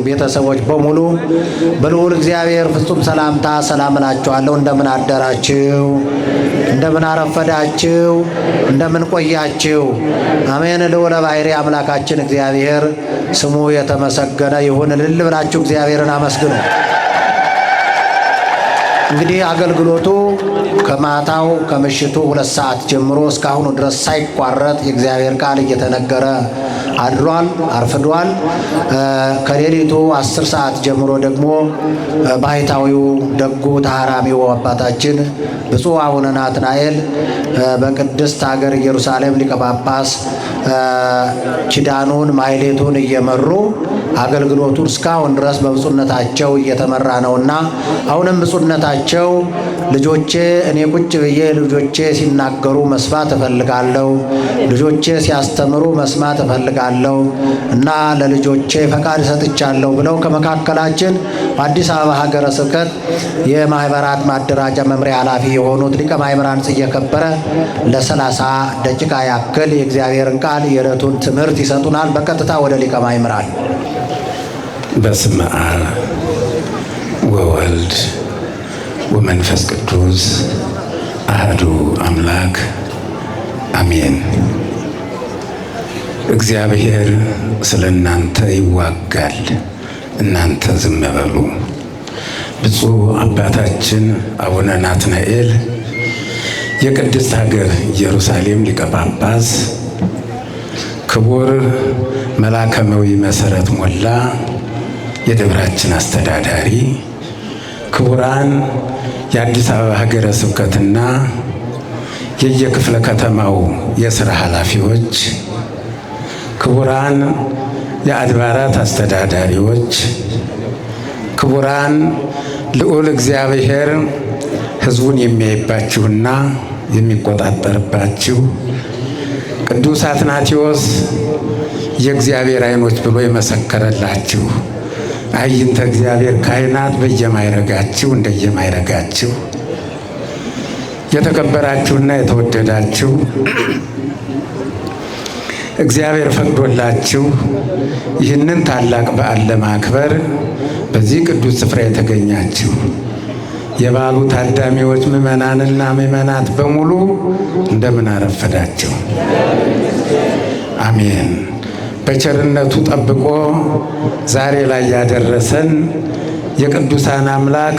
ቤተሰቦች በሙሉ በልዑል እግዚአብሔር ፍጹም ሰላምታ ሰላም እላችኋለሁ። እንደምን አደራችሁ? እንደምን አረፈዳችሁ? እንደምን ቆያችሁ? አሜን። ልዑለ ባሕርይ አምላካችን እግዚአብሔር ስሙ የተመሰገነ ይሁን። እልል ብላችሁ እግዚአብሔርን አመስግኑ። እንግዲህ አገልግሎቱ ከማታው ከምሽቱ 2 ሰዓት ጀምሮ እስካሁኑ ድረስ ሳይቋረጥ የእግዚአብሔር ቃል እየተነገረ አድሯል፣ አርፍዷል። ከሌሊቱ 10 ሰዓት ጀምሮ ደግሞ ባሕታዊው ደጉ ተሐራሚው አባታችን ብፁዕ አቡነ ናትናኤል በቅድስት ሀገር ኢየሩሳሌም ሊቀ ጳጳስ ኪዳኑን ማሕሌቱን እየመሩ አገልግሎቱን እስካሁን ድረስ በብፁዕነታቸው እየተመራ ነውና አሁንም ብፁዕነታቸው ልጆቼ እኔ ቁጭ ብዬ ልጆቼ ሲናገሩ መስማት እፈልጋለሁ፣ ልጆቼ ሲያስተምሩ መስማት እፈልጋለሁ እና ለልጆቼ ፈቃድ ሰጥቻለሁ ብለው ከመካከላችን በአዲስ አበባ ሀገረ ስብከት የማህበራት ማደራጃ መምሪያ ኃላፊ የሆኑት ሊቀ ማእምራን ጽጌ ከበረ ለ30 ደቂቃ ያክል የእግዚአብሔርን ቃል የዕለቱን ትምህርት ይሰጡናል። በቀጥታ ወደ ሊቀ ማእምራን። በስመ አብ ወወልድ ወመንፈስ ቅዱስ አሐዱ አምላክ አሜን። እግዚአብሔር ስለ እናንተ ይዋጋል፣ እናንተ ዝም በሉ። ብፁዕ አባታችን አቡነ ናትናኤል የቅድስት ሀገር ኢየሩሳሌም ሊቀ ጳጳስ፣ ክቡር መላከመዊ መሰረት ሞላ የደብራችን አስተዳዳሪ፣ ክቡራን የአዲስ አበባ ሀገረ ስብከትና የየክፍለ ከተማው የሥራ ኃላፊዎች፣ ክቡራን የአድባራት አስተዳዳሪዎች፣ ክቡራን ልዑል እግዚአብሔር ሕዝቡን የሚያይባችሁና የሚቆጣጠርባችሁ ቅዱስ አትናቴዎስ የእግዚአብሔር ዓይኖች ብሎ የመሰከረላችሁ አይንተ እግዚአብሔር ካህናት በየማይረጋችሁ እንደየማይረጋችሁ የተከበራችሁና የተወደዳችሁ እግዚአብሔር ፈቅዶላችሁ ይህንን ታላቅ በዓል ለማክበር በዚህ ቅዱስ ስፍራ የተገኛችሁ የበዓሉ ታዳሚዎች ምዕመናንና ምዕመናት በሙሉ እንደምን አረፈዳችሁ? አሜን። በቸርነቱ ጠብቆ ዛሬ ላይ ያደረሰን የቅዱሳን አምላክ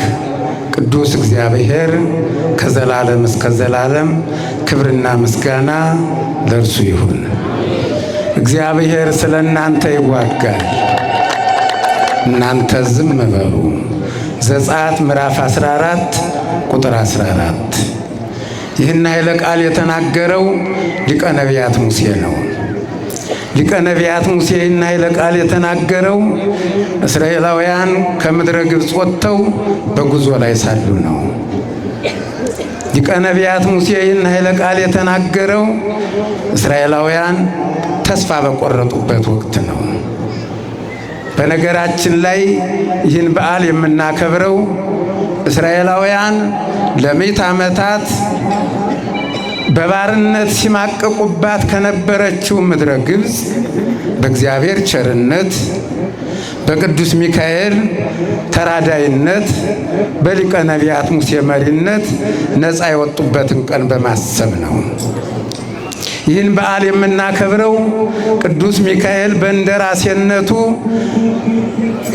ቅዱስ እግዚአብሔር ከዘላለም እስከ ዘላለም ክብርና ምስጋና ለእርሱ ይሁን። እግዚአብሔር ስለ እናንተ ይዋጋል፣ እናንተ ዝም በሉ። ዘጸአት ምዕራፍ 14 ቁጥር 14። ይህን ኃይለ ቃል የተናገረው ሊቀ ነቢያት ሙሴ ነው። ሊቀ ነቢያት ሙሴ ይህን ኃይለ ቃል የተናገረው እስራኤላውያን ከምድረ ግብፅ ወጥተው በጉዞ ላይ ሳሉ ነው። ሊቀ ነቢያት ሙሴ ይህን ኃይለ ቃል የተናገረው እስራኤላውያን ተስፋ በቆረጡበት ወቅት ነው። በነገራችን ላይ ይህን በዓል የምናከብረው እስራኤላውያን ለ100 ዓመታት በባርነት ሲማቀቁባት ከነበረችው ምድረ ግብፅ በእግዚአብሔር ቸርነት በቅዱስ ሚካኤል ተራዳይነት በሊቀ ነቢያት ሙሴ መሪነት ነፃ የወጡበትን ቀን በማሰብ ነው። ይህን በዓል የምናከብረው ቅዱስ ሚካኤል በእንደራሴነቱ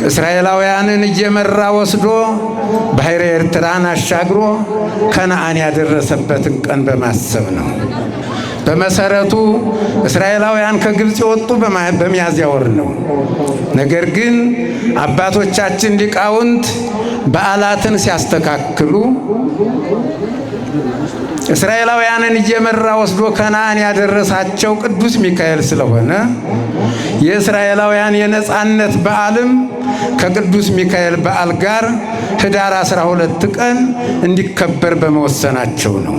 እስራኤላውያንን እየመራ ወስዶ ባሕረ ኤርትራን አሻግሮ ከነዓን ያደረሰበትን ቀን በማሰብ ነው። በመሰረቱ እስራኤላውያን ከግብፅ የወጡ በሚያዝያ ወር ነው። ነገር ግን አባቶቻችን ሊቃውንት በዓላትን ሲያስተካክሉ እስራኤላውያንን እየመራ ወስዶ ከነዓን ያደረሳቸው ቅዱስ ሚካኤል ስለሆነ የእስራኤላውያን የነጻነት በዓልም ከቅዱስ ሚካኤል በዓል ጋር ኅዳር 12 ቀን እንዲከበር በመወሰናቸው ነው።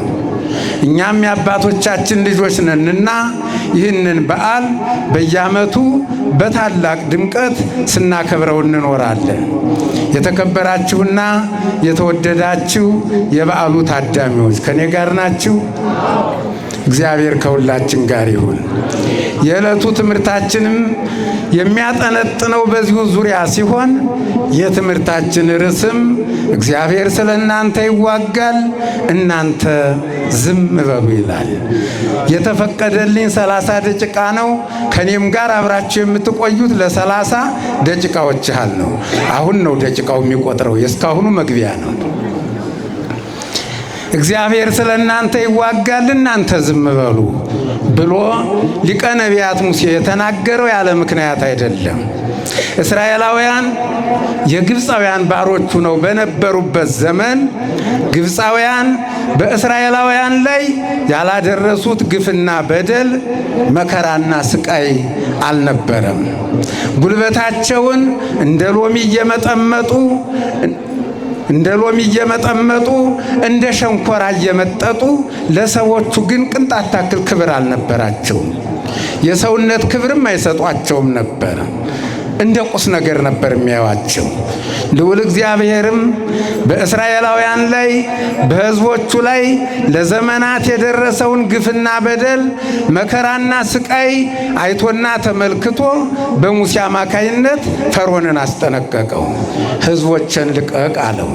እኛም የአባቶቻችን ልጆች ነንና ይህንን በዓል በየዓመቱ በታላቅ ድምቀት ስናከብረው እንኖራለን። የተከበራችሁና የተወደዳችሁ የበዓሉ ታዳሚዎች ከኔ ጋር ናችሁ? እግዚአብሔር ከሁላችን ጋር ይሁን። የዕለቱ ትምህርታችንም የሚያጠነጥነው በዚሁ ዙሪያ ሲሆን የትምህርታችን ርዕስም እግዚአብሔር ስለ እናንተ ይዋጋል፣ እናንተ ዝም በሉ ይላል። የተፈቀደልኝ 30 ደቂቃ ነው። ከኔም ጋር አብራችሁ የምትቆዩት ለ30 ደቂቃዎች ያህል ነው። አሁን ነው ደቂቃው የሚቆጥረው፣ የእስካሁኑ መግቢያ ነው። እግዚአብሔር ስለ እናንተ ይዋጋል፣ እናንተ ዝም በሉ ብሎ ሊቀ ነቢያት ሙሴ የተናገረው ያለ ምክንያት አይደለም። እስራኤላውያን የግብፃውያን ባሮቹ ነው በነበሩበት ዘመን ግብፃውያን በእስራኤላውያን ላይ ያላደረሱት ግፍና በደል መከራና ስቃይ አልነበረም። ጉልበታቸውን እንደ ሎሚ እየመጠመጡ እንደ ሸንኮራ እየመጠጡ ለሰዎቹ ግን ቅንጣት ታክል ክብር አልነበራቸውም። የሰውነት ክብርም አይሰጧቸውም ነበር። እንደ ቁስ ነገር ነበር የሚያዩዋቸው። ልዑል እግዚአብሔርም በእስራኤላውያን ላይ በሕዝቦቹ ላይ ለዘመናት የደረሰውን ግፍና በደል መከራና ስቃይ አይቶና ተመልክቶ በሙሴ አማካይነት ፈርዖንን አስጠነቀቀው። ሕዝቦችን ልቀቅ አለው።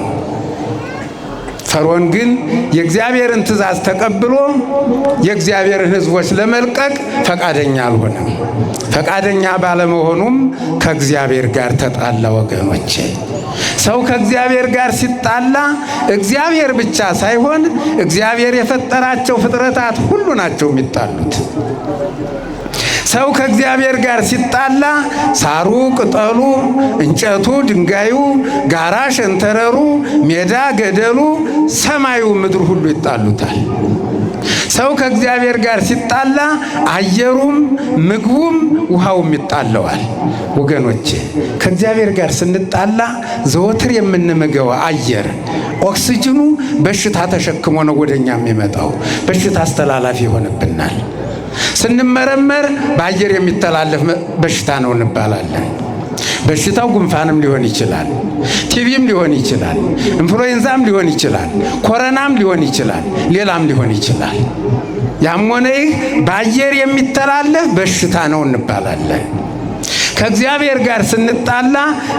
ፈርዖን ግን የእግዚአብሔርን ትእዛዝ ተቀብሎ የእግዚአብሔርን ሕዝቦች ለመልቀቅ ፈቃደኛ አልሆነም። ፈቃደኛ ባለመሆኑም ከእግዚአብሔር ጋር ተጣላ። ወገኖቼ፣ ሰው ከእግዚአብሔር ጋር ሲጣላ እግዚአብሔር ብቻ ሳይሆን እግዚአብሔር የፈጠራቸው ፍጥረታት ሁሉ ናቸው የሚጣሉት። ሰው ከእግዚአብሔር ጋር ሲጣላ ሳሩ፣ ቅጠሉ፣ እንጨቱ፣ ድንጋዩ፣ ጋራ፣ ሸንተረሩ፣ ሜዳ፣ ገደሉ፣ ሰማዩ፣ ምድር ሁሉ ይጣሉታል። ሰው ከእግዚአብሔር ጋር ሲጣላ አየሩም፣ ምግቡም፣ ውሃውም ይጣለዋል። ወገኖቼ፣ ከእግዚአብሔር ጋር ስንጣላ ዘወትር የምንምገው አየር ኦክሲጅኑ በሽታ ተሸክሞ ነው ወደኛ የሚመጣው። በሽታ አስተላላፊ ይሆንብናል። ስንመረመር በአየር የሚተላለፍ በሽታ ነው እንባላለን። በሽታው ጉንፋንም ሊሆን ይችላል፣ ቲቪም ሊሆን ይችላል፣ ኢንፍሉዌንዛም ሊሆን ይችላል፣ ኮረናም ሊሆን ይችላል፣ ሌላም ሊሆን ይችላል። ያም ሆነ ይህ በአየር የሚተላለፍ በሽታ ነው እንባላለን። ከእግዚአብሔር ጋር ስንጣላ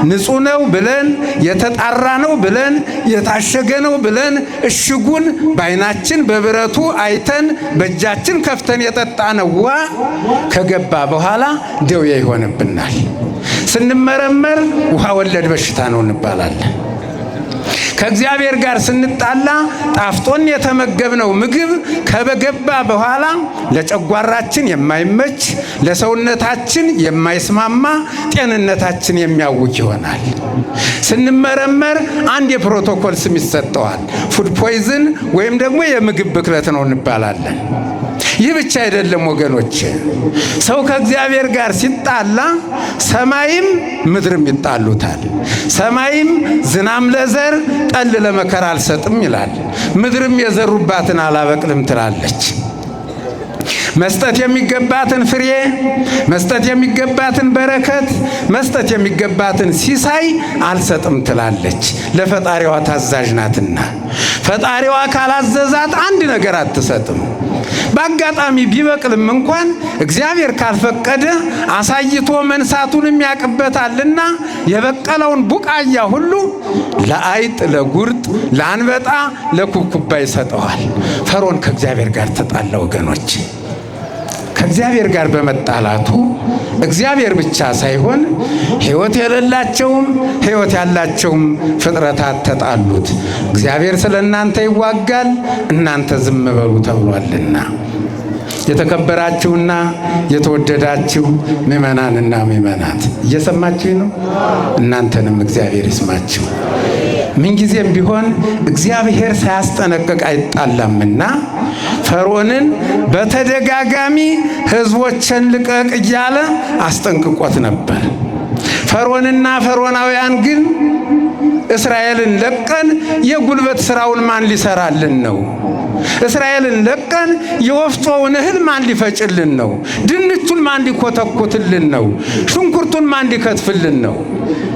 ንጹሕ ነው ብለን የተጣራ ነው ብለን የታሸገ ነው ብለን እሽጉን በዓይናችን በብረቱ አይተን በእጃችን ከፍተን የጠጣነው ውሃ ከገባ በኋላ ደዌ ይሆንብናል። ስንመረመር ውሃ ወለድ በሽታ ነው እንባላለን። ከእግዚአብሔር ጋር ስንጣላ ጣፍጦን የተመገብነው ምግብ ከበገባ በኋላ ለጨጓራችን የማይመች ለሰውነታችን የማይስማማ ጤንነታችን የሚያውክ ይሆናል። ስንመረመር አንድ የፕሮቶኮል ስም ይሰጠዋል። ፉድ ፖይዝን ወይም ደግሞ የምግብ ብክለት ነው እንባላለን። ይህ ብቻ አይደለም ወገኖች፣ ሰው ከእግዚአብሔር ጋር ሲጣላ ሰማይም ምድርም ይጣሉታል። ሰማይም ዝናም ለዘር ጠል ለመከር አልሰጥም ይላል። ምድርም የዘሩባትን አላበቅልም ትላለች። መስጠት የሚገባትን ፍሬ፣ መስጠት የሚገባትን በረከት፣ መስጠት የሚገባትን ሲሳይ አልሰጥም ትላለች። ለፈጣሪዋ ታዛዥ ናትና ፈጣሪዋ ካላዘዛት አንድ ነገር አትሰጥም። በአጋጣሚ ቢበቅልም እንኳን እግዚአብሔር ካልፈቀደ አሳይቶ መንሳቱንም ያቅበታልና የበቀለውን ቡቃያ ሁሉ ለአይጥ፣ ለጉርጥ፣ ለአንበጣ፣ ለኩብኩባ ይሰጠዋል። ፈርዖን ከእግዚአብሔር ጋር ተጣላ ወገኖች። ከእግዚአብሔር ጋር በመጣላቱ እግዚአብሔር ብቻ ሳይሆን ሕይወት የሌላቸውም ሕይወት ያላቸውም ፍጥረታት ተጣሉት። እግዚአብሔር ስለ እናንተ ይዋጋል፣ እናንተ ዝም በሉ ተብሏልና። የተከበራችሁና የተወደዳችሁ ምእመናንና ምእመናት እየሰማችሁ ነው። እናንተንም እግዚአብሔር ይስማችሁ። ምንጊዜም ቢሆን እግዚአብሔር ሳያስጠነቅቅ አይጣላምና ፈርዖንን በተደጋጋሚ ሕዝቦችን ልቀቅ እያለ አስጠንቅቆት ነበር። ፈርዖንና ፈርዖናውያን ግን እስራኤልን ለቀን የጉልበት ስራውን ማን ሊሰራልን ነው? እስራኤልን ለቀን የወፍጮውን እህል ማን ሊፈጭልን ነው? ድንቹን ማን ሊኮተኩትልን ነው? ሽንኩርቱን ማን ሊከትፍልን ነው?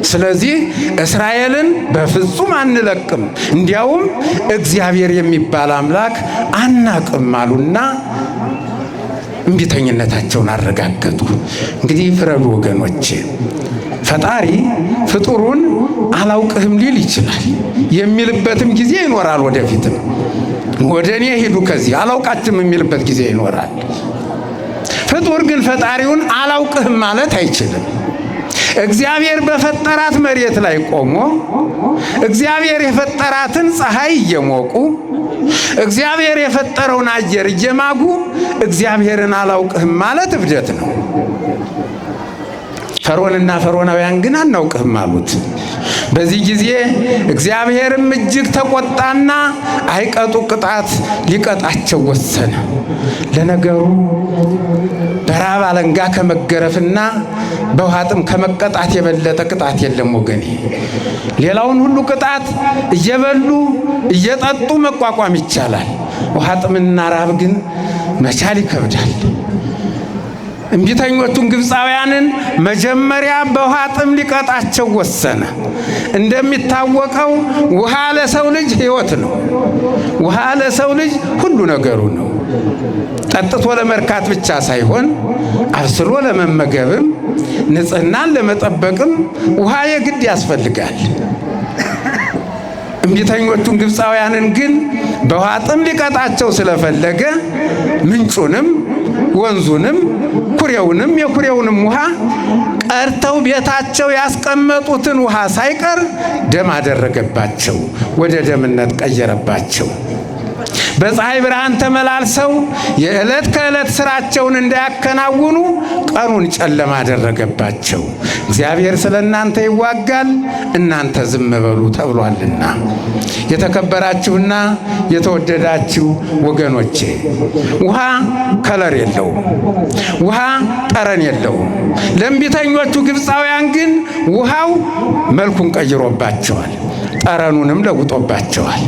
ስለዚህ እስራኤልን በፍጹም አንለቅም፣ እንዲያውም እግዚአብሔር የሚባል አምላክ አናቅም አሉና እምቢተኝነታቸውን አረጋገጡ። እንግዲህ ፍረዱ ወገኖቼ። ፈጣሪ ፍጡሩን አላውቅህም ሊል ይችላል። የሚልበትም ጊዜ ይኖራል። ወደፊትም ወደ እኔ ሂዱ ከዚህ አላውቃችሁም የሚልበት ጊዜ ይኖራል። ፍጡር ግን ፈጣሪውን አላውቅህም ማለት አይችልም። እግዚአብሔር በፈጠራት መሬት ላይ ቆሞ እግዚአብሔር የፈጠራትን ፀሐይ እየሞቁ እግዚአብሔር የፈጠረውን አየር እየማጉ እግዚአብሔርን አላውቅህም ማለት እብደት ነው። ፈርዖንና ፈርዖናውያን ግን አናውቅህም አሉት። በዚህ ጊዜ እግዚአብሔርም እጅግ ተቆጣና አይቀጡ ቅጣት ሊቀጣቸው ወሰነ። ለነገሩ በራብ አለንጋ ከመገረፍና በውሃ ጥም ከመቀጣት የበለጠ ቅጣት የለም ወገኔ። ሌላውን ሁሉ ቅጣት እየበሉ እየጠጡ መቋቋም ይቻላል። ውሃ ጥምና ራብ ግን መቻል ይከብዳል። እምቢተኞቹን ግብፃውያንን መጀመሪያ በውሃ ጥም ሊቀጣቸው ወሰነ። እንደሚታወቀው ውሃ ለሰው ልጅ ሕይወት ነው። ውሃ ለሰው ልጅ ሁሉ ነገሩ ነው። ጠጥቶ ለመርካት ብቻ ሳይሆን አብስሎ ለመመገብም ንጽህናን ለመጠበቅም ውሃ የግድ ያስፈልጋል። እምቢተኞቹን ግብፃውያንን ግን በውሃ ጥም ሊቀጣቸው ስለፈለገ ምንጩንም ወንዙንም ኩሬውንም የኩሬውንም ውሃ ቀርተው ቤታቸው ያስቀመጡትን ውሃ ሳይቀር ደም አደረገባቸው፣ ወደ ደምነት ቀየረባቸው። በፀሐይ ብርሃን ተመላልሰው የዕለት ከዕለት ስራቸውን እንዳያከናውኑ ቀኑን ጨለማ አደረገባቸው። እግዚአብሔር ስለ እናንተ ይዋጋል፣ እናንተ ዝም በሉ ተብሏልና። የተከበራችሁና የተወደዳችሁ ወገኖቼ፣ ውሃ ከለር የለውም፣ ውሃ ጠረን የለውም። ለእምቢተኞቹ ግብፃውያን ግን ውሃው መልኩን ቀይሮባቸዋል፣ ጠረኑንም ለውጦባቸዋል።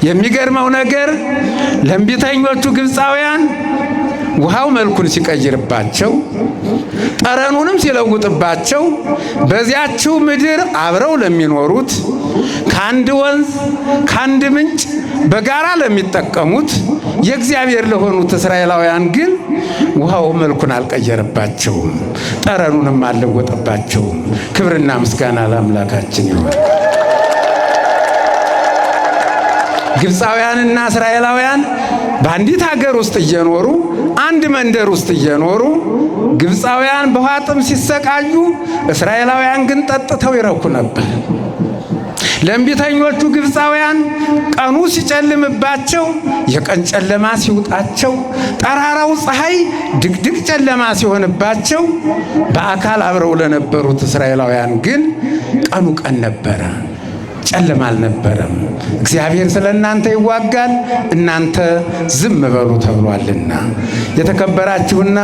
የሚገርመው ነገር ለእምቢተኞቹ ግብፃውያን ውሃው መልኩን ሲቀይርባቸው ጠረኑንም ሲለውጥባቸው በዚያችው ምድር አብረው ለሚኖሩት ከአንድ ወንዝ ከአንድ ምንጭ በጋራ ለሚጠቀሙት የእግዚአብሔር ለሆኑት እስራኤላውያን ግን ውሃው መልኩን አልቀየረባቸውም፣ ጠረኑንም አልለወጠባቸውም። ክብርና ምስጋና ለአምላካችን ይሁን። ግብፃውያንና እስራኤላውያን በአንዲት ሀገር ውስጥ እየኖሩ አንድ መንደር ውስጥ እየኖሩ ግብፃውያን በውሃ ጥም ሲሰቃዩ፣ እስራኤላውያን ግን ጠጥተው ይረኩ ነበር። ለእምቢተኞቹ ግብፃውያን ቀኑ ሲጨልምባቸው፣ የቀን ጨለማ ሲውጣቸው፣ ጠራራው ፀሐይ ድቅድቅ ጨለማ ሲሆንባቸው፣ በአካል አብረው ለነበሩት እስራኤላውያን ግን ቀኑ ቀን ነበረ፣ ጨለማ አልነበረም። እግዚአብሔር ስለ እናንተ ይዋጋል፣ እናንተ ዝም በሉ ተብሏልና። የተከበራችሁና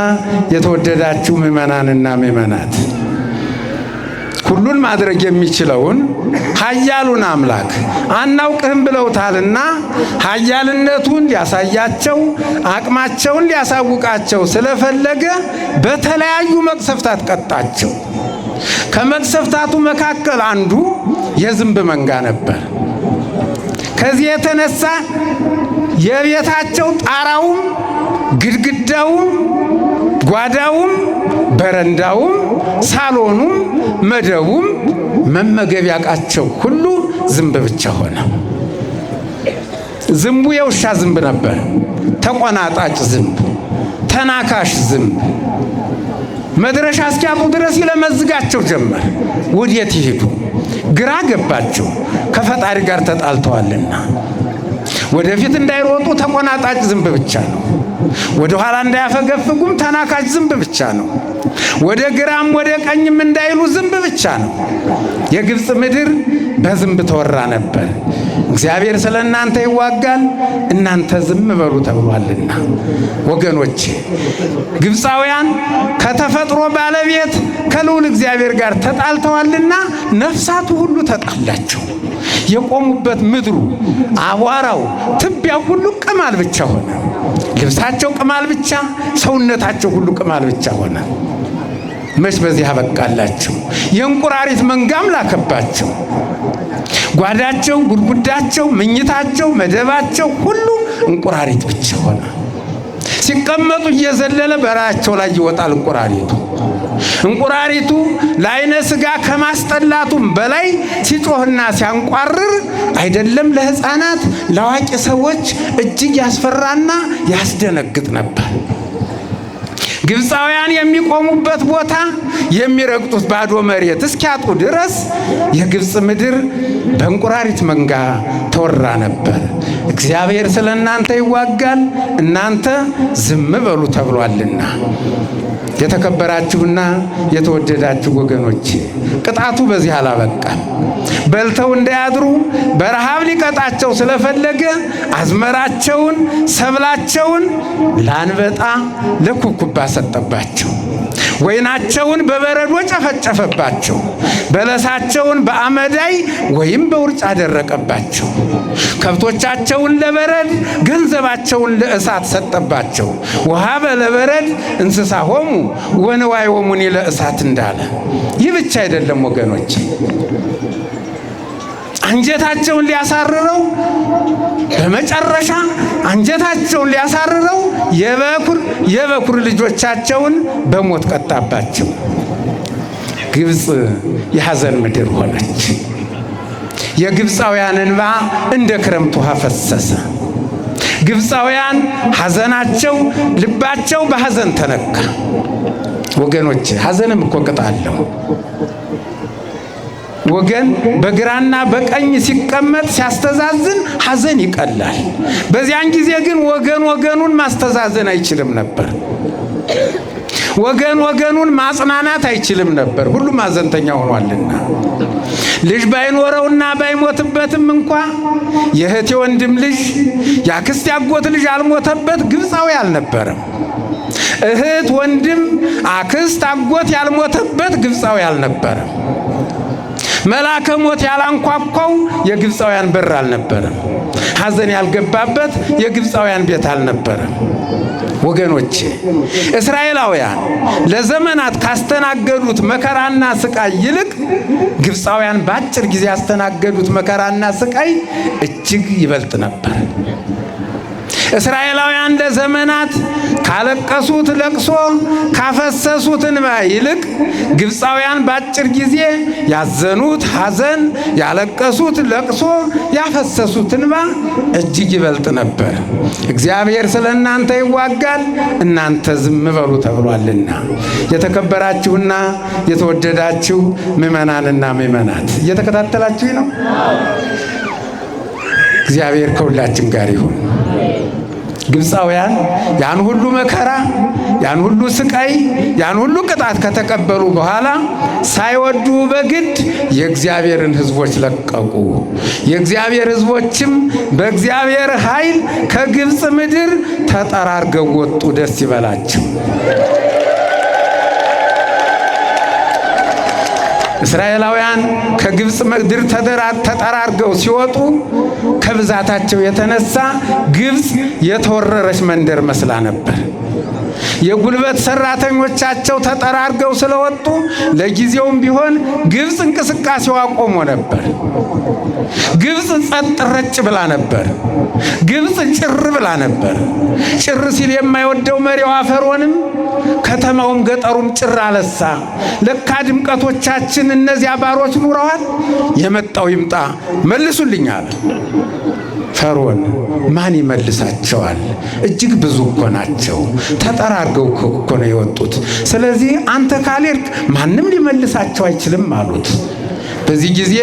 የተወደዳችሁ ምዕመናንና ምዕመናት፣ ሁሉን ማድረግ የሚችለውን ኃያሉን አምላክ አናውቅህም ብለውታልና ኃያልነቱን ሊያሳያቸው አቅማቸውን ሊያሳውቃቸው ስለፈለገ በተለያዩ መቅሰፍታት ቀጣቸው። ከመቅሰፍታቱ መካከል አንዱ የዝንብ መንጋ ነበር። ከዚህ የተነሳ የቤታቸው ጣራውም ግድግዳውም ጓዳውም በረንዳውም ሳሎኑም መደቡም መመገቢያ ዕቃቸው ሁሉ ዝንብ ብቻ ሆነ። ዝንቡ የውሻ ዝንብ ነበር። ተቆናጣጭ ዝንብ፣ ተናካሽ ዝንብ መድረሻ እስኪያጡ ድረስ ይለመዝጋቸው ጀመር። ወዴት ይሄዱ? ግራ ገባቸው። ከፈጣሪ ጋር ተጣልተዋልና ወደፊት እንዳይሮጡ ተቆናጣጭ ዝንብ ብቻ ነው። ወደ ኋላ እንዳያፈገፍጉም ተናካሽ ዝንብ ብቻ ነው። ወደ ግራም ወደ ቀኝም እንዳይሉ ዝንብ ብቻ ነው። የግብፅ ምድር በዝንብ ተወራ ነበር። እግዚአብሔር ስለ እናንተ ይዋጋል፣ እናንተ ዝም በሉ ተብሏልና። ወገኖቼ፣ ግብፃውያን ከተፈጥሮ ባለቤት ከልዑል እግዚአብሔር ጋር ተጣልተዋልና ነፍሳቱ ሁሉ ተጣላቸው። የቆሙበት ምድሩ፣ አቧራው፣ ትቢያው ሁሉ ቅማል ብቻ ሆነ። ልብሳቸው ቅማል ብቻ፣ ሰውነታቸው ሁሉ ቅማል ብቻ ሆነ። መች በዚህ አበቃላቸው? የእንቁራሪት መንጋም ላከባቸው። ጓዳቸው፣ ጉድጉዳቸው፣ መኝታቸው፣ መደባቸው ሁሉ እንቁራሪት ብቻ ሆነ። ሲቀመጡ እየዘለለ በራቸው ላይ ይወጣል እንቁራሪቱ። እንቁራሪቱ ለዓይነ ሥጋ ከማስጠላቱም በላይ ሲጮህና ሲያንቋርር አይደለም ለሕፃናት ለአዋቂ ሰዎች እጅግ ያስፈራና ያስደነግጥ ነበር። ግብፃውያን የሚቆሙበት ቦታ የሚረግጡት ባዶ መሬት እስኪያጡ ድረስ የግብፅ ምድር በእንቁራሪት መንጋ ተወራ ነበር። እግዚአብሔር ስለ እናንተ ይዋጋል፣ እናንተ ዝም በሉ ተብሏልና። የተከበራችሁና የተወደዳችሁ ወገኖቼ ቅጣቱ በዚህ አላበቃም። በልተው እንዳያድሩ በረሃብ ሊቀጣቸው ስለፈለገ አዝመራቸውን፣ ሰብላቸውን ለአንበጣ ለኩብኩባ ሰጠባቸው። ወይናቸውን በበረዶ ጨፈጨፈባቸው። በለሳቸውን በአመዳይ ወይም በውርጭ አደረቀባቸው። ከብቶቻቸውን ለበረድ፣ ገንዘባቸውን ለእሳት ሰጠባቸው። ወሀበ ለበረድ እንስሳሆሙ ወንዋዮሙኒ ለእሳት እንዳለ። ይህ ብቻ አይደለም ወገኖች፣ አንጀታቸውን ሊያሳርረው በመጨረሻ አንጀታቸውን ሊያሳርረው የበኩር ልጆቻቸውን በሞት ቀጣባቸው። ግብፅ የሐዘን ምድር ሆነች። የግብፃውያን እንባ እንደ ክረምት ውሃ ፈሰሰ። ግብፃውያን ሐዘናቸው፣ ልባቸው በሐዘን ተነካ። ወገኖች ሐዘንም እኮ ቅጥ አለው። ወገን በግራና በቀኝ ሲቀመጥ ሲያስተዛዝን ሐዘን ይቀላል። በዚያን ጊዜ ግን ወገኑን ማስተዛዘን አይችልም ነበር። ወገኑን ማጽናናት አይችልም ነበር። ሁሉም ሐዘንተኛ ሆኗልና። ልጅ ባይኖረውና ባይሞትበትም እንኳ የእህት ወንድም ልጅ፣ የአክስት ያጎት ልጅ ያልሞተበት ግብፃዊ አልነበረም። እህት ወንድም፣ አክስት አጎት ያልሞተበት ግብፃዊ አልነበረም። መልአከ ሞት ያላንኳኳው የግብፃውያን በር አልነበረም። ሐዘን ያልገባበት የግብፃውያን ቤት አልነበረም። ወገኖቼ እስራኤላውያን ለዘመናት ካስተናገዱት መከራና ስቃይ ይልቅ ግብፃውያን በአጭር ጊዜ ያስተናገዱት መከራና ስቃይ እጅግ ይበልጥ ነበር። እስራኤላውያን ለዘመናት ካለቀሱት ለቅሶ ካፈሰሱት እንባ ይልቅ ግብፃውያን በአጭር ጊዜ ያዘኑት ሐዘን፣ ያለቀሱት ለቅሶ፣ ያፈሰሱት እንባ እጅግ ይበልጥ ነበር። እግዚአብሔር ስለ እናንተ ይዋጋል፣ እናንተ ዝም በሉ ተብሏልና። የተከበራችሁና የተወደዳችሁ ምዕመናንና ምዕመናት እየተከታተላችሁ ነው። እግዚአብሔር ከሁላችን ጋር ይሁን። ግብፃውያን ያን ሁሉ መከራ፣ ያን ሁሉ ስቃይ፣ ያን ሁሉ ቅጣት ከተቀበሉ በኋላ ሳይወዱ በግድ የእግዚአብሔርን ሕዝቦች ለቀቁ። የእግዚአብሔር ሕዝቦችም በእግዚአብሔር ኃይል ከግብፅ ምድር ተጠራርገው ወጡ። ደስ ይበላቸው። እስራኤላውያን ከግብፅ ምድር ተጠራርገው ሲወጡ ከብዛታቸው የተነሳ ግብፅ የተወረረች መንደር መስላ ነበር። የጉልበት ሰራተኞቻቸው ተጠራርገው ስለወጡ ለጊዜውም ቢሆን ግብፅ እንቅስቃሴዋ ቆሞ ነበር። ግብፅ ጸጥ ረጭ ብላ ነበር። ግብፅ ጭር ብላ ነበር። ጭር ሲል የማይወደው መሪዋ ፈርዖንም ከተማውም ገጠሩም ጭር አለሳ። ለካ ድምቀቶቻችን እነዚያ ባሮች ኑረዋል፣ የመጣው ይምጣ መልሱልኝ አለ። ፈርዖን ማን ይመልሳቸዋል? እጅግ ብዙ እኮ ናቸው። ተጠራርገው እኮ ነው የወጡት። ስለዚህ አንተ ካልሄድክ ማንም ሊመልሳቸው አይችልም አሉት። በዚህ ጊዜ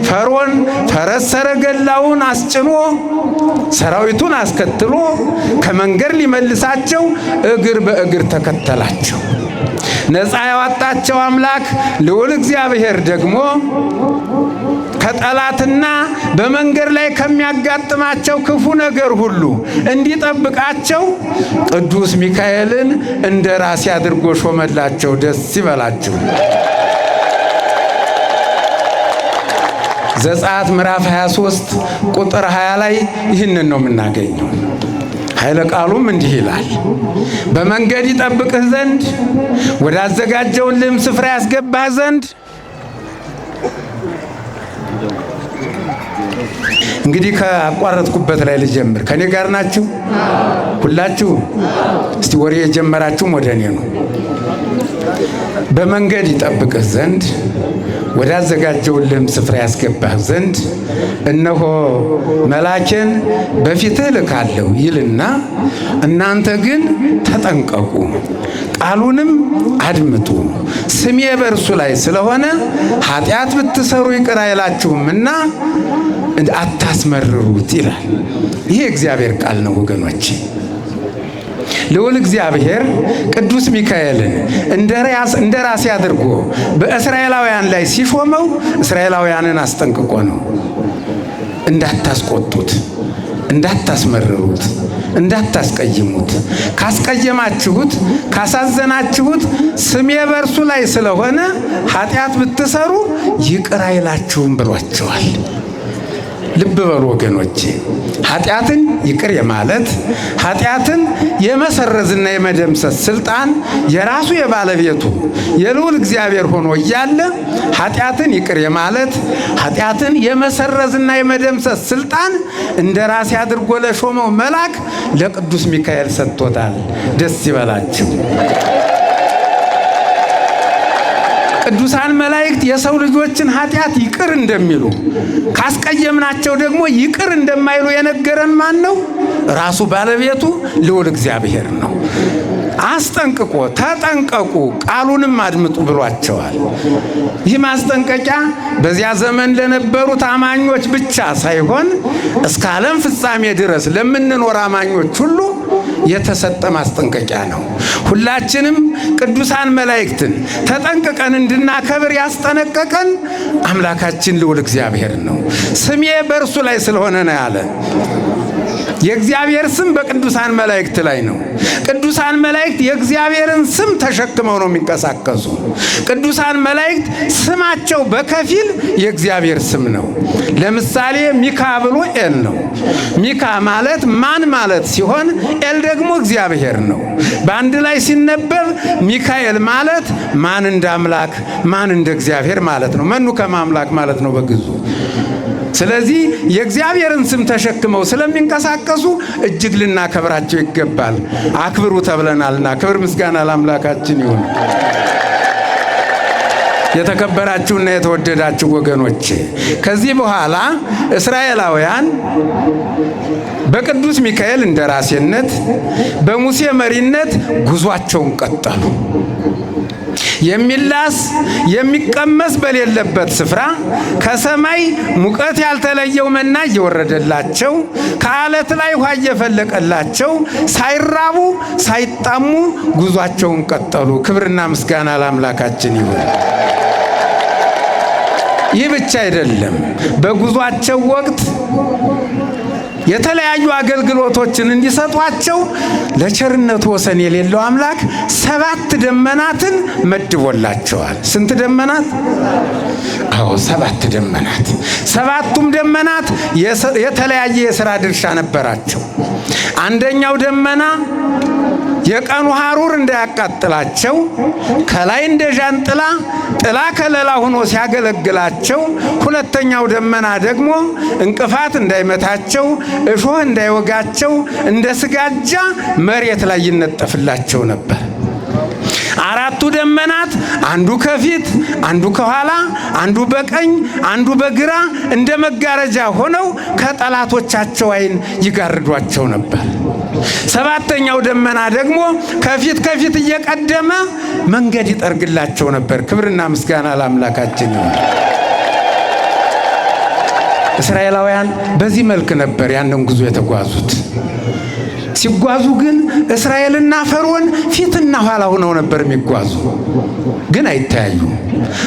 ፈርዖን ፈረስ ሰረገላውን አስጭኖ ሰራዊቱን አስከትሎ ከመንገድ ሊመልሳቸው እግር በእግር ተከተላቸው። ነፃ ያወጣቸው አምላክ ልዑል እግዚአብሔር ደግሞ ከጠላትና በመንገድ ላይ ከሚያጋጥማቸው ክፉ ነገር ሁሉ እንዲጠብቃቸው ቅዱስ ሚካኤልን እንደ ራሴ አድርጎ ሾመላቸው። ደስ ይበላቸው። ዘጸአት ምዕራፍ 23 ቁጥር 20 ላይ ይህንን ነው የምናገኘው። ኃይለ ቃሉም እንዲህ ይላል፣ በመንገድ ይጠብቅህ ዘንድ ወዳዘጋጀውልህም ስፍራ ያስገባህ ዘንድ። እንግዲህ ከአቋረጥኩበት ላይ ልጀምር። ከኔ ጋር ናችሁ ሁላችሁ? እስቲ ወሬ የጀመራችሁም ወደ እኔ ነው። በመንገድ ይጠብቅህ ዘንድ ወዳዘጋጀውልህም ስፍራ ያስገባህ ዘንድ እነሆ መላኬን በፊትህ እልካለሁ ይልና፣ እናንተ ግን ተጠንቀቁ፣ ቃሉንም አድምጡ፣ ስሜ በእርሱ ላይ ስለሆነ ኃጢአት ብትሰሩ ይቅር አይላችሁምና አታስመርሩት ይላል። ይሄ እግዚአብሔር ቃል ነው ወገኖቼ። ልዑል እግዚአብሔር ቅዱስ ሚካኤልን እንደ ራሴ አድርጎ በእስራኤላውያን ላይ ሲሾመው እስራኤላውያንን አስጠንቅቆ ነው። እንዳታስቆጡት፣ እንዳታስመርሩት፣ እንዳታስቀይሙት፣ ካስቀየማችሁት፣ ካሳዘናችሁት ስሜ በእርሱ ላይ ስለሆነ ኃጢአት ብትሰሩ ይቅር አይላችሁም ብሏቸዋል። ልብ በሉ ወገኖቼ፣ ኃጢአትን ይቅር የማለት ኃጢአትን የመሰረዝና የመደምሰስ ስልጣን የራሱ የባለቤቱ የልዑል እግዚአብሔር ሆኖ እያለ ኃጢአትን ይቅር የማለት ኃጢአትን የመሰረዝና የመደምሰስ ስልጣን እንደ ራሴ አድርጎ ለሾመው መልአክ ለቅዱስ ሚካኤል ሰጥቶታል። ደስ ይበላችሁ። ቅዱሳን መላእክት የሰው ልጆችን ኃጢአት ይቅር እንደሚሉ ካስቀየምናቸው ደግሞ ይቅር እንደማይሉ የነገረን ማን ነው? ራሱ ባለቤቱ ልዑል እግዚአብሔር ነው። አስጠንቅቆ ተጠንቀቁ፣ ቃሉንም አድምጡ ብሏቸዋል። ይህ ማስጠንቀቂያ በዚያ ዘመን ለነበሩት አማኞች ብቻ ሳይሆን እስከ ዓለም ፍጻሜ ድረስ ለምንኖር አማኞች ሁሉ የተሰጠ ማስጠንቀቂያ ነው። ሁላችንም ቅዱሳን መላእክትን ተጠንቅቀን እንድናከብር ያስጠነቀቀን አምላካችን ልዑል እግዚአብሔር ነው። ስሜ በእርሱ ላይ ስለሆነ ነው ያለ። የእግዚአብሔር ስም በቅዱሳን መላእክት ላይ ነው። ቅዱሳን መላእክት የእግዚአብሔርን ስም ተሸክመው ነው የሚንቀሳቀሱ። ቅዱሳን መላእክት ስማቸው በከፊል የእግዚአብሔር ስም ነው። ለምሳሌ ሚካ ብሎ ኤል ነው። ሚካ ማለት ማን ማለት ሲሆን ኤል ደግሞ እግዚአብሔር ነው። በአንድ ላይ ሲነበብ ሚካኤል ማለት ማን እንደ አምላክ ማን እንደ እግዚአብሔር ማለት ነው። መኑ ከማምላክ ማለት ነው በግዙ። ስለዚህ የእግዚአብሔርን ስም ተሸክመው ስለሚንቀሳቀሱ እጅግ ልናከብራቸው ይገባል። አክብሩ ተብለናልና ክብር ምስጋና ለአምላካችን ይሁን። የተከበራችሁና የተወደዳችሁ ወገኖቼ፣ ከዚህ በኋላ እስራኤላውያን በቅዱስ ሚካኤል እንደራሴነት በሙሴ መሪነት ጉዟቸውን ቀጠሉ። የሚላስ የሚቀመስ በሌለበት ስፍራ ከሰማይ ሙቀት ያልተለየው መና እየወረደላቸው ከዓለት ላይ ውሃ እየፈለቀላቸው ሳይራቡ ሳይጣሙ ጉዟቸውን ቀጠሉ። ክብርና ምስጋና ለአምላካችን ይሁን። ይህ ብቻ አይደለም። በጉዟቸው ወቅት የተለያዩ አገልግሎቶችን እንዲሰጧቸው ለቸርነቱ ወሰን የሌለው አምላክ 7 ደመናትን መድቦላቸዋል። ስንት ደመናት? አዎ 7 ደመናት። 7ቱም ደመናት የተለያየ የሥራ ድርሻ ነበራቸው። አንደኛው ደመና የቀኑ ሐሩር እንዳያቃጥላቸው ከላይ እንደ ዣንጥላ ጥላ ከለላ ሆኖ ሲያገለግላቸው፣ ሁለተኛው ደመና ደግሞ እንቅፋት እንዳይመታቸው እሾህ እንዳይወጋቸው እንደ ስጋጃ መሬት ላይ ይነጠፍላቸው ነበር። 4ቱ ደመናት አንዱ ከፊት አንዱ ከኋላ አንዱ በቀኝ አንዱ በግራ እንደ መጋረጃ ሆነው ከጠላቶቻቸው ዓይን ይጋርዷቸው ነበር። 7ኛው ደመና ደግሞ ከፊት እየቀደመ መንገድ ይጠርግላቸው ነበር። ክብርና ምስጋና ለአምላካችን ይሁን። እስራኤላውያን በዚህ መልክ ነበር ያንን ጉዞ የተጓዙት። ሲጓዙ ግን እስራኤልና ፈርዖን ፊትና ኋላ ሆነው ነበር የሚጓዙ፣ ግን አይተያዩም።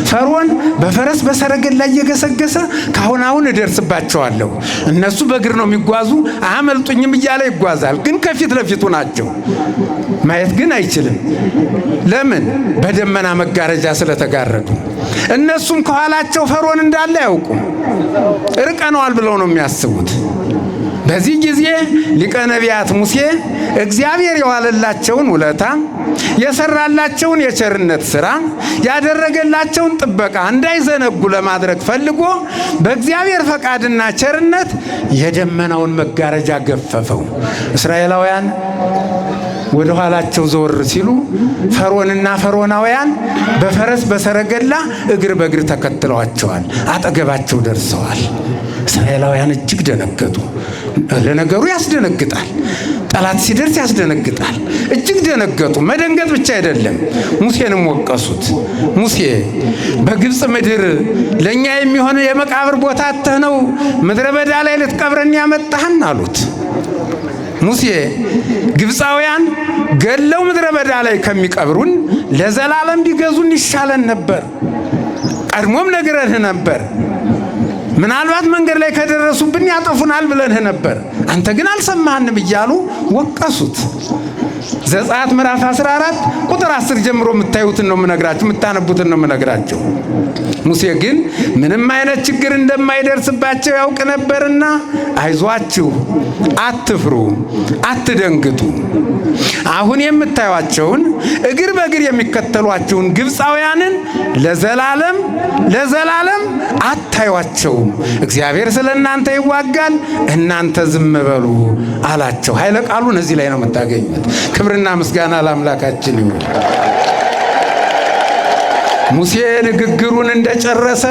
ፈርዖን በፈረስ በሰረገላ እየገሰገሰ ካሁን አሁን እደርስባቸዋለሁ፣ እነሱ በእግር ነው የሚጓዙ አያመልጡኝም እያለ ይጓዛል። ግን ከፊት ለፊቱ ናቸው፣ ማየት ግን አይችልም። ለምን? በደመና መጋረጃ ስለተጋረዱ። እነሱም ከኋላቸው ፈርዖን እንዳለ አያውቁም። ርቀነዋል ብለው ነው የሚያስቡት። በዚህ ጊዜ ሊቀ ነቢያት ሙሴ እግዚአብሔር የዋለላቸውን ውለታ፣ የሰራላቸውን የቸርነት ሥራ፣ ያደረገላቸውን ጥበቃ እንዳይዘነጉ ለማድረግ ፈልጎ በእግዚአብሔር ፈቃድና ቸርነት የደመናውን መጋረጃ ገፈፈው። እስራኤላውያን ወደ ኋላቸው ዘወር ሲሉ ፈርዖንና ፈርዖናውያን በፈረስ በሰረገላ እግር በእግር ተከትለዋቸዋል። አጠገባቸው ደርሰዋል። እስራኤላውያን እጅግ ደነገጡ። ለነገሩ ያስደነግጣል። ጠላት ሲደርስ ያስደነግጣል። እጅግ ደነገጡ። መደንገጥ ብቻ አይደለም፣ ሙሴንም ወቀሱት። ሙሴ በግብፅ ምድር ለእኛ የሚሆን የመቃብር ቦታ አጥተህ ነው ምድረ በዳ ላይ ልትቀብረን ያመጣህን አሉት። ሙሴ ግብፃውያን ገለው ምድረ በዳ ላይ ከሚቀብሩን ለዘላለም ቢገዙን ይሻለን ነበር፣ ቀድሞም ነግረንህ ነበር። ምናልባት መንገድ ላይ ከደረሱብን ያጠፉናል ብለንህ ነበር፣ አንተ ግን አልሰማህንም እያሉ ወቀሱት። ዘጸአት ምዕራፍ 14 ቁጥር 10 ጀምሮ የምታዩትን ነው የምነግራችሁ፣ የምታነቡትን ነው የምነግራችሁ። ሙሴ ግን ምንም አይነት ችግር እንደማይደርስባቸው ያውቅ ነበርና አይዟችሁ፣ አትፍሩ፣ አትደንግጡ። አሁን የምታዩቸውን እግር በእግር የሚከተሏቸውን ግብፃውያንን ለዘላለም አታዩቸውም። እግዚአብሔር ስለ እናንተ ይዋጋል፣ እናንተ ዝም በሉ አላቸው። ኃይለ ቃሉን እዚህ ላይ ነው የምታገኙት። ክብርና ምስጋና ለአምላካችን ይሁን። ሙሴ ንግግሩን እንደጨረሰ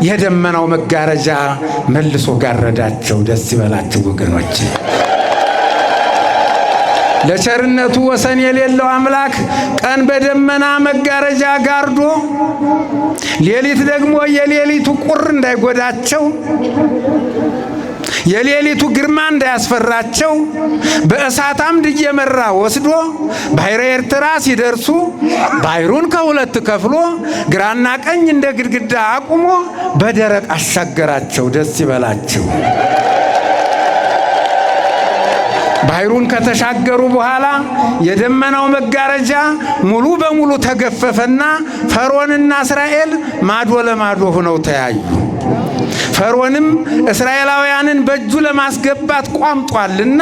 የደመናው መጋረጃ መልሶ ጋረዳቸው። ደስ ይበላችሁ ወገኖች። ለቸርነቱ ወሰን የሌለው አምላክ ቀን በደመና መጋረጃ ጋርዶ፣ ሌሊት ደግሞ የሌሊቱ ቁር እንዳይጎዳቸው፣ የሌሊቱ ግርማ እንዳያስፈራቸው በእሳት አምድ እየመራ ወስዶ ባሕረ ኤርትራ ሲደርሱ ባሕሩን ከሁለት ከፍሎ ግራና ቀኝ እንደ ግድግዳ አቁሞ በደረቅ አሻገራቸው። ደስ ይበላቸው። ባሕሩን ከተሻገሩ በኋላ የደመናው መጋረጃ ሙሉ በሙሉ ተገፈፈና ፈርዖንና እስራኤል ማዶ ለማዶ ሆነው ተያዩ። ፈርዖንም እስራኤላውያንን በእጁ ለማስገባት ቋምጧልና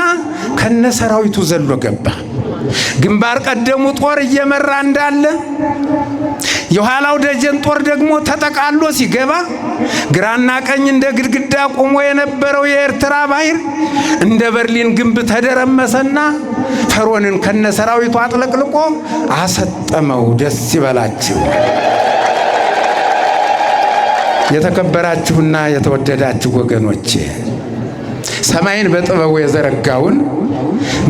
ከነሰራዊቱ ዘሎ ገባ። ግንባር ቀደሙ ጦር እየመራ እንዳለ የኋላው ደጀን ጦር ደግሞ ተጠቃሎ ሲገባ ግራና ቀኝ እንደ ግድግዳ ቆሞ የነበረው የኤርትራ ባሕር እንደ በርሊን ግንብ ተደረመሰና ፈርዖንን ከነሰራዊቱ አጥለቅልቆ አሰጠመው። ደስ ይበላችሁ። የተከበራችሁና የተወደዳችሁ ወገኖቼ፣ ሰማይን በጥበቡ የዘረጋውን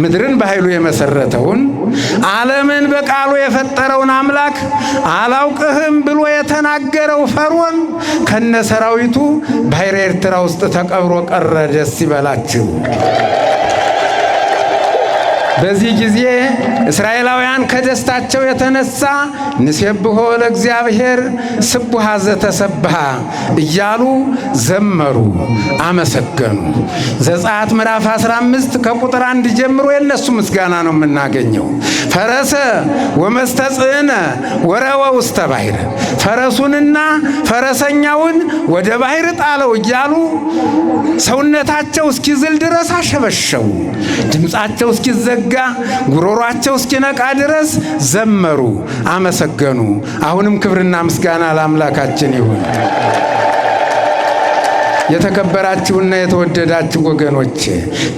ምድርን በኃይሉ የመሰረተውን ዓለምን በቃሉ የፈጠረውን አምላክ አላውቅህም ብሎ የተናገረው ፈርዖን ከነሰራዊቱ ባሕረ ኤርትራ ውስጥ ተቀብሮ ቀረ። ደስ ይበላችሁ። በዚህ ጊዜ እስራኤላውያን ከደስታቸው የተነሳ ንሴብሖ ለእግዚአብሔር ስቡሐ ዘተሰብሐ እያሉ ዘመሩ፣ አመሰገኑ። ዘጸአት ምዕራፍ 15 ከቁጥር 1 ጀምሮ የነሱ ምስጋና ነው የምናገኘው። ፈረሰ ወመስተጽዕነ ወረወ ውስተ ባሕር፣ ፈረሱንና ፈረሰኛውን ወደ ባሕር ጣለው እያሉ ሰውነታቸው እስኪዝል ድረስ አሸበሸቡ። ድምፃቸው እስኪዘጋ ጉሮሯቸው እስኪነቃ ድረስ ዘመሩ፣ አመሰገኑ። አሁንም ክብርና ምስጋና ለአምላካችን ይሁን። የተከበራችሁና የተወደዳችሁ ወገኖቼ፣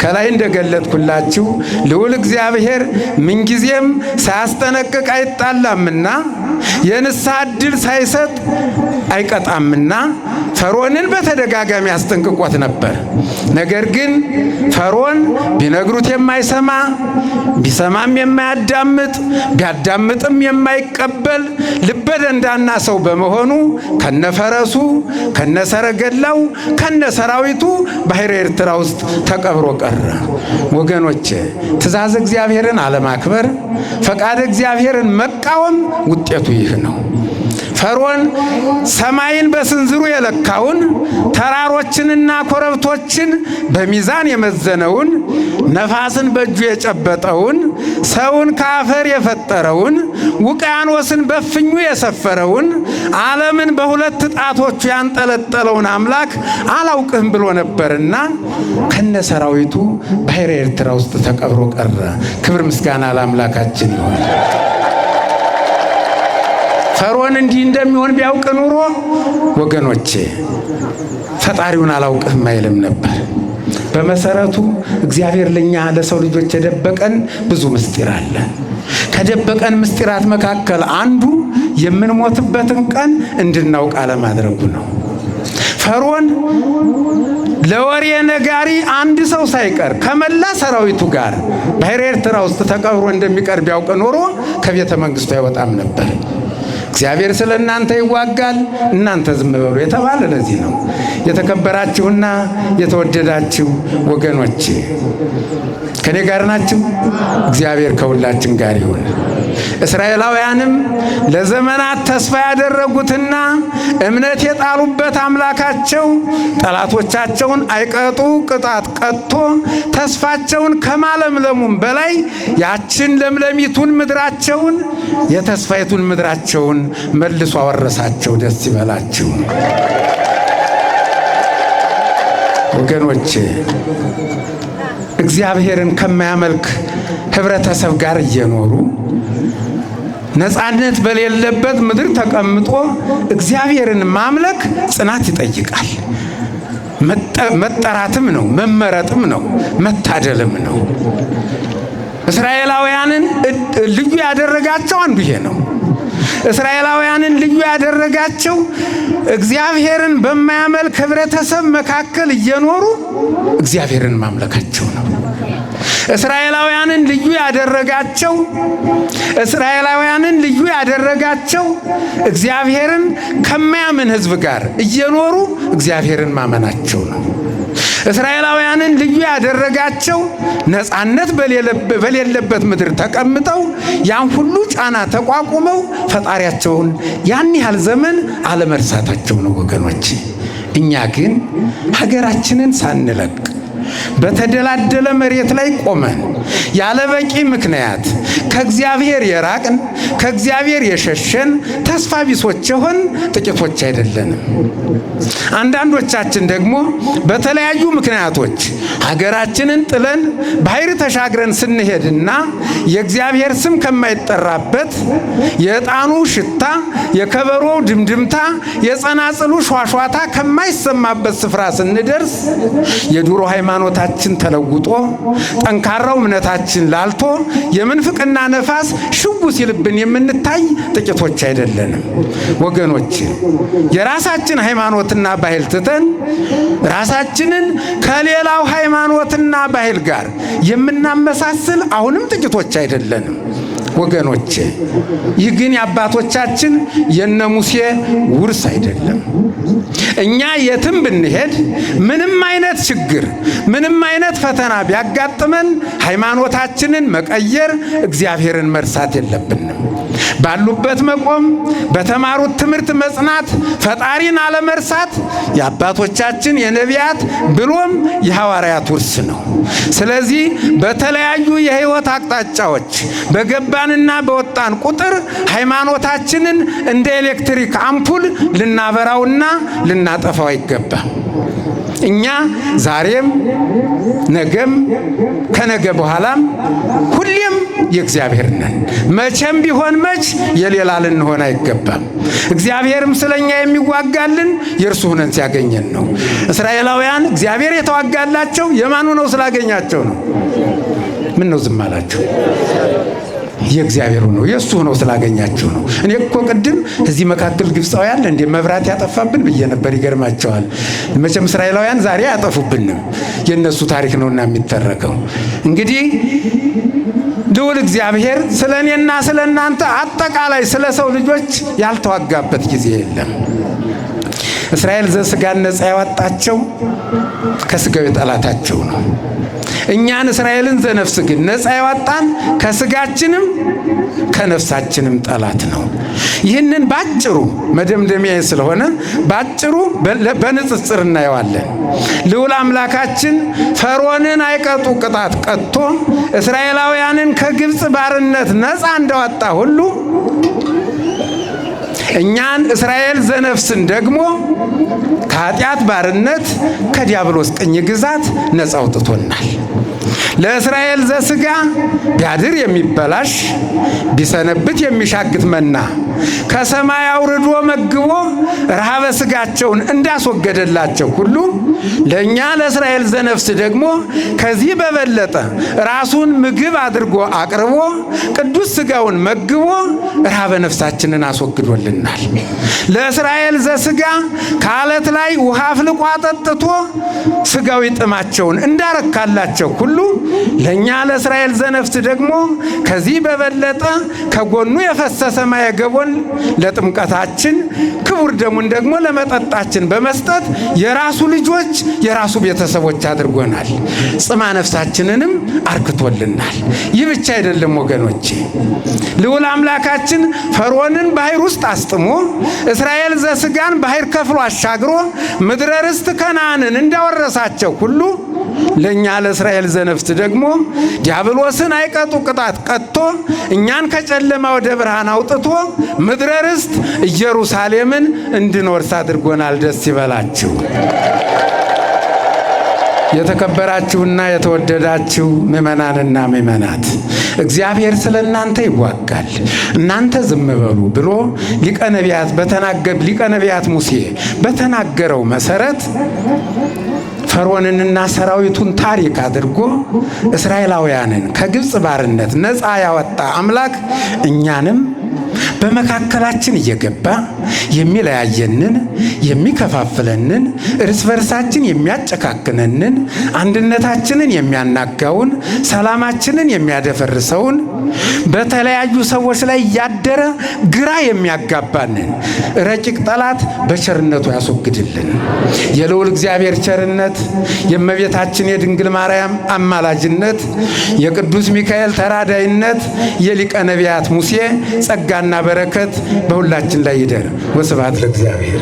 ከላይ እንደገለጥኩላችሁ ልዑል እግዚአብሔር ምንጊዜም ሳያስጠነቅቅ አይጣላምና የንስሐ ዕድል ሳይሰጥ አይቀጣምና ፈርዖንን በተደጋጋሚ አስጠንቅቆት ነበር። ነገር ግን ፈርዖን ቢነግሩት የማይሰማ ቢሰማም የማያዳምጥ ቢያዳምጥም የማይቀበል ልበ ደንዳና ሰው በመሆኑ ከነፈረሱ ከነሰረገላው ከነሰራዊቱ ባሕረ ኤርትራ ውስጥ ተቀብሮ ቀረ። ወገኖቼ፣ ትእዛዝ እግዚአብሔርን አለማክበር፣ ፈቃድ እግዚአብሔርን መቃወም ውጤቱ ይህ ነው። ፈርዖን ሰማይን በስንዝሩ የለካውን ተራሮችንና ኮረብቶችን በሚዛን የመዘነውን ነፋስን በእጁ የጨበጠውን፣ ሰውን ከአፈር የፈጠረውን፣ ውቅያኖስን በፍኙ የሰፈረውን፣ ዓለምን በሁለት ጣቶቹ ያንጠለጠለውን አምላክ አላውቅህም ብሎ ነበርና ከነ ሰራዊቱ ባሕረ ኤርትራ ውስጥ ተቀብሮ ቀረ። ክብር ምስጋና ለአምላካችን ይሁን። ፈርዖን እንዲህ እንደሚሆን ቢያውቅ ኑሮ ወገኖቼ ፈጣሪውን አላውቅህም አይልም ነበር። በመሰረቱ እግዚአብሔር ለኛ ለሰው ልጆች የደበቀን ብዙ ምስጢር አለ። ከደበቀን ምስጢራት መካከል አንዱ የምንሞትበትን ቀን እንድናውቅ አለማድረጉ ነው። ፈርዖን ለወሬ ነጋሪ አንድ ሰው ሳይቀር ከመላ ሰራዊቱ ጋር ባሕረ ኤርትራ ውስጥ ተቀብሮ እንደሚቀር ቢያውቅ ኖሮ ከቤተ መንግስቱ አይወጣም ነበር። እግዚአብሔር ስለ እናንተ ይዋጋል፣ እናንተ ዝም በሉ የተባለ ለዚህ ነው። የተከበራችሁና የተወደዳችሁ ወገኖቼ ከኔ ጋር ናችሁ? እግዚአብሔር ከሁላችን ጋር ይሁን። እስራኤላውያንም ለዘመናት ተስፋ ያደረጉትና እምነት የጣሉበት አምላካቸው ጠላቶቻቸውን አይቀጡ ቅጣት ቀጥቶ ተስፋቸውን ከማለምለሙም በላይ ያችን ለምለሚቱን ምድራቸውን የተስፋይቱን ምድራቸውን መልሶ አወረሳቸው። ደስ ይበላችሁ ወገኖቼ። እግዚአብሔርን ከማያመልክ ህብረተሰብ ጋር እየኖሩ ነፃነት በሌለበት ምድር ተቀምጦ እግዚአብሔርን ማምለክ ጽናት ይጠይቃል። መጠራትም ነው፣ መመረጥም ነው፣ መታደልም ነው። እስራኤላውያንን ልዩ ያደረጋቸው አንዱ ይሄ ነው። እስራኤላውያንን ልዩ ያደረጋቸው እግዚአብሔርን በማያመልክ ህብረተሰብ መካከል እየኖሩ እግዚአብሔርን ማምለካቸው ነው። እስራኤላውያንን ልዩ ያደረጋቸው እግዚአብሔርን ከማያምን ህዝብ ጋር እየኖሩ እግዚአብሔርን ማመናቸው ነው። እስራኤላውያንን ልዩ ያደረጋቸው ነፃነት በሌለበት ምድር ተቀምጠው ያን ሁሉ ጫና ተቋቁመው ፈጣሪያቸውን ያን ያህል ዘመን አለመርሳታቸው ነው ወገኖች። እኛ ግን ሀገራችንን ሳንለቅ በተደላደለ መሬት ላይ ቆመን ያለ በቂ ምክንያት ከእግዚአብሔር የራቅን ከእግዚአብሔር የሸሸን ተስፋ ቢሶች ሆን ጥቂቶች አይደለንም። አንዳንዶቻችን ደግሞ በተለያዩ ምክንያቶች ሀገራችንን ጥለን ባሕር ተሻግረን ስንሄድና የእግዚአብሔር ስም ከማይጠራበት የዕጣኑ ሽታ፣ የከበሮው ድምድምታ፣ የጸናጽሉ ሿሿታ ከማይሰማበት ስፍራ ስንደርስ የዱሮ ሃይማኖታችን ተለውጦ ጠንካራው እምነታችን ላልቶ የምንፍቅና ነፋስ ሽው ሲልብን የምንታይ ጥቂቶች አይደለንም ወገኖች። የራሳችን ሃይማኖትና ባህል ትተን ራሳችንን ከሌላው ሃይማኖትና ባህል ጋር የምናመሳስል አሁንም ጥቂቶች አይደለንም ወገኖች። ይህ ግን የአባቶቻችን የነ ሙሴ ውርስ አይደለም። እኛ የትም ብንሄድ ምንም አይነት ችግር ምንም አይነት ፈተና ቢያጋጥመን ሃይማኖታችንን መቀየር እግዚአብሔርን መርሳት የለብንም። ባሉበት መቆም፣ በተማሩት ትምህርት መጽናት፣ ፈጣሪን አለመርሳት የአባቶቻችን የነቢያት ብሎም የሐዋርያት ውርስ ነው። ስለዚህ በተለያዩ የህይወት አቅጣጫዎች በገባንና በወጣን ቁጥር ሃይማኖታችንን እንደ ኤሌክትሪክ አምፑል ልናበራውና ልናጠፋው አይገባም። እኛ ዛሬም ነገም ከነገ በኋላም ሁሌም የእግዚአብሔር ነን። መቼም ቢሆን መች የሌላ ልንሆን አይገባም። እግዚአብሔርም ስለኛ የሚዋጋልን የእርሱ ሆነን ሲያገኘን ነው። እስራኤላውያን እግዚአብሔር የተዋጋላቸው የማኑ ነው? ስላገኛቸው ነው። ምን ነው ዝም አላቸው? የእግዚአብሔር ነው፣ የእሱ ነው፣ ስላገኛቸው ነው። እኔ እኮ ቅድም እዚህ መካከል ግብፃውያን እንደ መብራት ያጠፋብን ብዬ ነበር። ይገርማቸዋል። መቼም እስራኤላውያን ዛሬ አያጠፉብንም፣ የእነሱ ታሪክ ነውና የሚተረከው። እንግዲህ ልዑል እግዚአብሔር ስለ እኔና ስለ እናንተ አጠቃላይ ስለ ሰው ልጆች ያልተዋጋበት ጊዜ የለም። እስራኤል ዘሥጋን ነፃ ያወጣቸው ከሥጋዊ ጠላታቸው ነው። እኛን እስራኤልን ዘነፍስ ግን ነፃ ያወጣን ከስጋችንም ከነፍሳችንም ጠላት ነው። ይህንን ባጭሩ መደምደሚያ ስለሆነ ባጭሩ በንጽጽር እናየዋለን። ልዑል አምላካችን ፈርዖንን አይቀጡ ቅጣት ቀጥቶ እስራኤላውያንን ከግብፅ ባርነት ነፃ እንዳወጣ ሁሉ እኛን እስራኤል ዘነፍስን ደግሞ ከኃጢአት ባርነት ከዲያብሎስ ቅኝ ግዛት ነፃ አውጥቶናል። ለእስራኤል ዘሥጋ ቢያድር የሚበላሽ ቢሰነብት የሚሻግት መና ከሰማይ አውርዶ መግቦ ረሃበ ሥጋቸውን እንዳስወገደላቸው ሁሉ ለእኛ ለእስራኤል ዘነፍስ ደግሞ ከዚህ በበለጠ ራሱን ምግብ አድርጎ አቅርቦ ቅዱስ ሥጋውን መግቦ ረሃበ ነፍሳችንን አስወግዶልናል። ለእስራኤል ዘሥጋ ከዓለት ላይ ውሃ አፍልቆ አጠጥቶ ሥጋዊ ጥማቸውን እንዳረካላቸው ሁሉ ለእኛ ለእስራኤል ዘነፍስ ደግሞ ከዚህ በበለጠ ከጎኑ የፈሰሰ ማየ ገቦን ለጥምቀታችን ክቡር ደሙን ደግሞ ለመጠጣችን በመስጠት የራሱ ልጆች የራሱ ቤተሰቦች አድርጎናል። ጽማ ነፍሳችንንም አርክቶልናል። ይህ ብቻ አይደለም ወገኖቼ፣ ልዑል አምላካችን ፈርዖንን ባሕር ውስጥ አስጥሞ እስራኤል ዘሥጋን ባሕር ከፍሎ አሻግሮ ምድረ ርስት ከነዓንን እንዳወረሳቸው ሁሉ ለእኛ ለእስራኤል ዘነፍስ ደግሞ ዲያብሎስን አይቀጡ ቅጣት ቀጥቶ እኛን ከጨለማ ወደ ብርሃን አውጥቶ ምድረ ርስት ኢየሩሳሌምን እንድንወርስ አድርጎናል። ደስ ይበላችሁ። የተከበራችሁና የተወደዳችሁ ምእመናንና ምእመናት እግዚአብሔር ስለ እናንተ ይዋጋል፣ እናንተ ዝም በሉ ብሎ ሊቀ ነቢያት ሙሴ በተናገረው መሰረት ፈርዖንንና ሰራዊቱን ታሪክ አድርጎ እስራኤላውያንን ከግብፅ ባርነት ነፃ ያወጣ አምላክ እኛንም በመካከላችን እየገባ የሚለያየንን፣ የሚከፋፍለንን፣ እርስ በርሳችን የሚያጨካክነንን፣ አንድነታችንን የሚያናጋውን፣ ሰላማችንን የሚያደፈርሰውን፣ በተለያዩ ሰዎች ላይ እያደረ ግራ የሚያጋባንን ረቂቅ ጠላት በቸርነቱ ያስወግድልን። የልዑል እግዚአብሔር ቸርነት፣ የእመቤታችን የድንግል ማርያም አማላጅነት፣ የቅዱስ ሚካኤል ተራዳይነት፣ የሊቀ ነቢያት ሙሴ ጸጋና በረከት በሁላችን ላይ ይደር። ወስብሐት ለእግዚአብሔር።